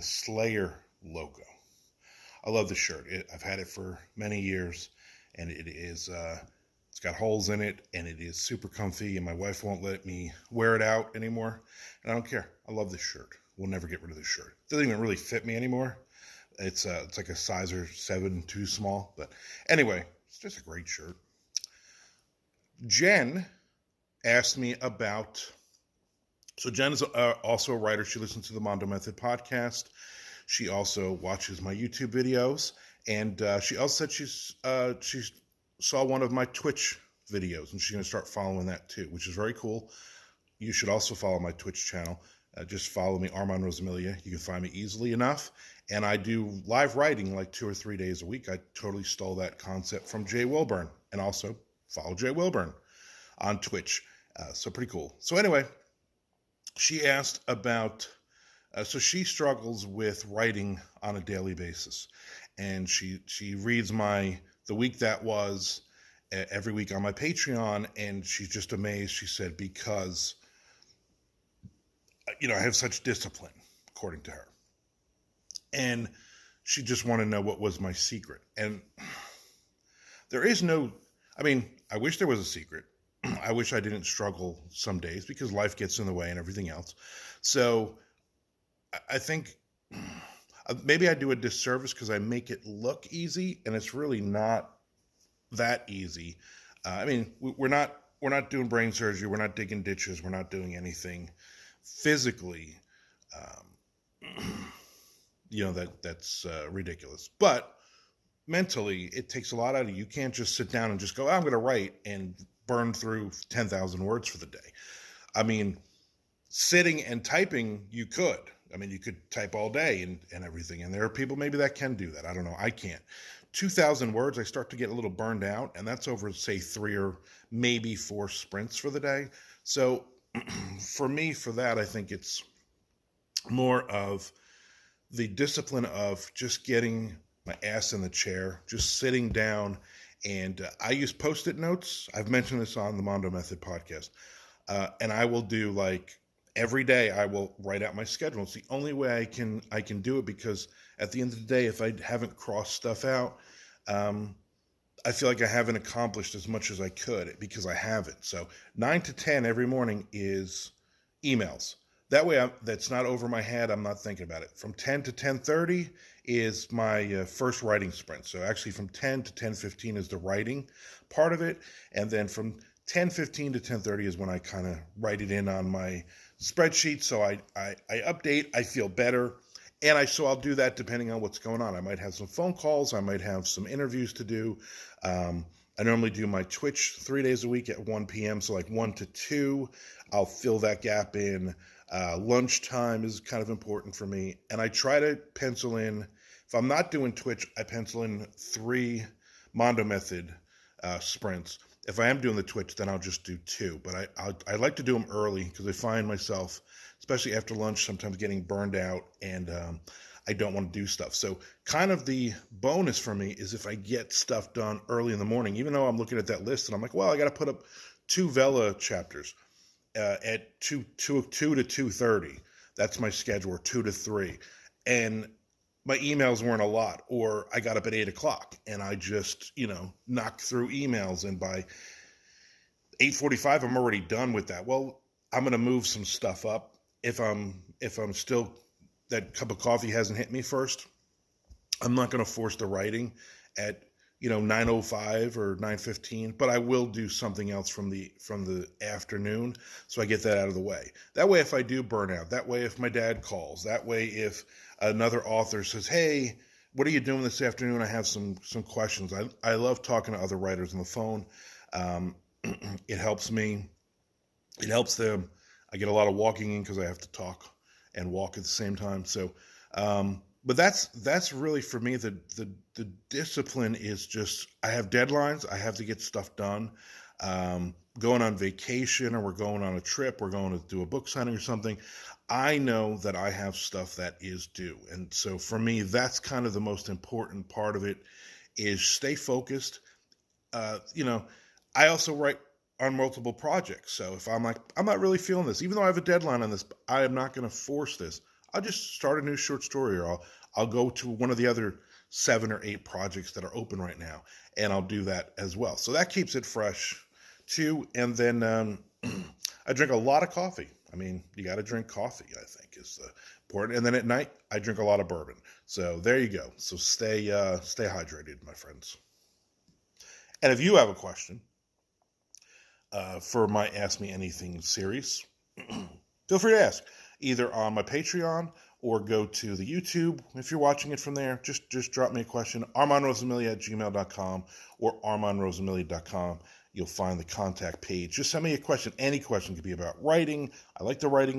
the Slayer logo. I love the shirt. I've had it for many years, and it's got holes in it, and it is super comfy, and my wife won't let me wear it out anymore, and I don't care. I love this shirt. We'll never get rid of this shirt. It doesn't even really fit me anymore. It's like a size or 7 too small, but anyway, it's just a great shirt. Jen asked me about. So Jen is also a writer. She listens to the Mondo Method podcast. She also watches my YouTube videos, and she also said she saw one of my Twitch videos, and she's going to start following that too, which is very cool. You should also follow my Twitch channel. Just follow me, Armand Rosamilia. You can find me easily enough. And I do live writing like 2 or 3 days a week. I totally stole that concept from Jay Wilburn, and also follow Jay Wilburn on Twitch. So pretty cool. So anyway, she asked about, so she struggles with writing on a daily basis. And she reads the week that was every week on my Patreon, and she's just amazed. She said, because, I have such discipline, according to her. And she just wanted to know what was my secret. And there is no, I wish there was a secret. I wish I didn't struggle some days because life gets in the way and everything else. So I think maybe I do a disservice because I make it look easy, and it's really not that easy. We're not doing brain surgery. We're not digging ditches. We're not doing anything physically, that's ridiculous. But mentally, it takes a lot out of you. You can't just sit down and just go, I'm going to write and burn through 10,000 words for the day. Sitting and typing, you could. You could type all day and everything. And there are people maybe that can do that. I don't know. I can't. 2,000 words, I start to get a little burned out. And that's over, say, 3 or maybe 4 sprints for the day. So for me, for that, I think it's more of the discipline of just getting my ass in the chair, just sitting down. And I use Post-it notes. I've mentioned this on the Mondo Method podcast. And I will do every day I will write out my schedule. It's the only way I can do it, because at the end of the day, if I haven't crossed stuff out, I feel like I haven't accomplished as much as I could because I haven't. So 9 to 10 every morning is emails. That way that's not over my head. I'm not thinking about it. From 10 to 10:30 is my first writing sprint. So actually from 10 to 10:15 is the writing part of it. And then from 10:15 to 10:30 is when I kind of write it in on my spreadsheet. So I update, I feel better. And so I'll do that depending on what's going on. I might have some phone calls. I might have some interviews to do. I normally do my Twitch 3 days a week at 1 p.m. So 1 to 2, I'll fill that gap in. Lunchtime is kind of important for me. And I try to pencil in, if I'm not doing Twitch, I pencil in 3 Mondo Method sprints. If I am doing the Twitch, then I'll just do 2. But I like to do them early because I find myself, especially after lunch, sometimes getting burned out, and I don't want to do stuff. So kind of the bonus for me is if I get stuff done early in the morning, even though I'm looking at that list and I'm like, well, I got to put up 2 Vela chapters at 2 to 2:30. That's my schedule, or 2 to 3. And my emails weren't a lot, or I got up at 8 o'clock and I just, knocked through emails, and by 8:45, I'm already done with that. Well, I'm going to move some stuff up. If I'm still, that cup of coffee hasn't hit me first, I'm not going to force the writing at, 9:05 or 9:15, but I will do something else from the afternoon. So I get that out of the way. That way, if I do burn out, that way, if my dad calls, that way, if another author says, hey, what are you doing this afternoon? I have some questions. I love talking to other writers on the phone. It helps me. It helps them. I get a lot of walking in because I have to talk and walk at the same time. So, but that's really for me, the discipline is just, I have deadlines. I have to get stuff done. Going on vacation, or we're going on a trip, we're going to do a book signing or something. I know that I have stuff that is due. And so for me, that's kind of the most important part of it, is stay focused. I also write on multiple projects. So if I'm like, I'm not really feeling this, even though I have a deadline on this, I am not going to force this. I'll just start a new short story, or I'll go to one of the other 7 or 8 projects that are open right now, and I'll do that as well. So that keeps it fresh too. And then I drink a lot of coffee. I mean, you got to drink coffee, I think, is important. And then at night, I drink a lot of bourbon. So there you go. So stay hydrated, my friends. And if you have a question for my Ask Me Anything series, feel free to ask either on my Patreon or go to the YouTube. If you're watching it from there, just drop me a question. ArmandRosamilia@gmail.com or ArmandRosamilia.com. You'll find the contact page. Just send me a question. Any question could be about writing. I like the writing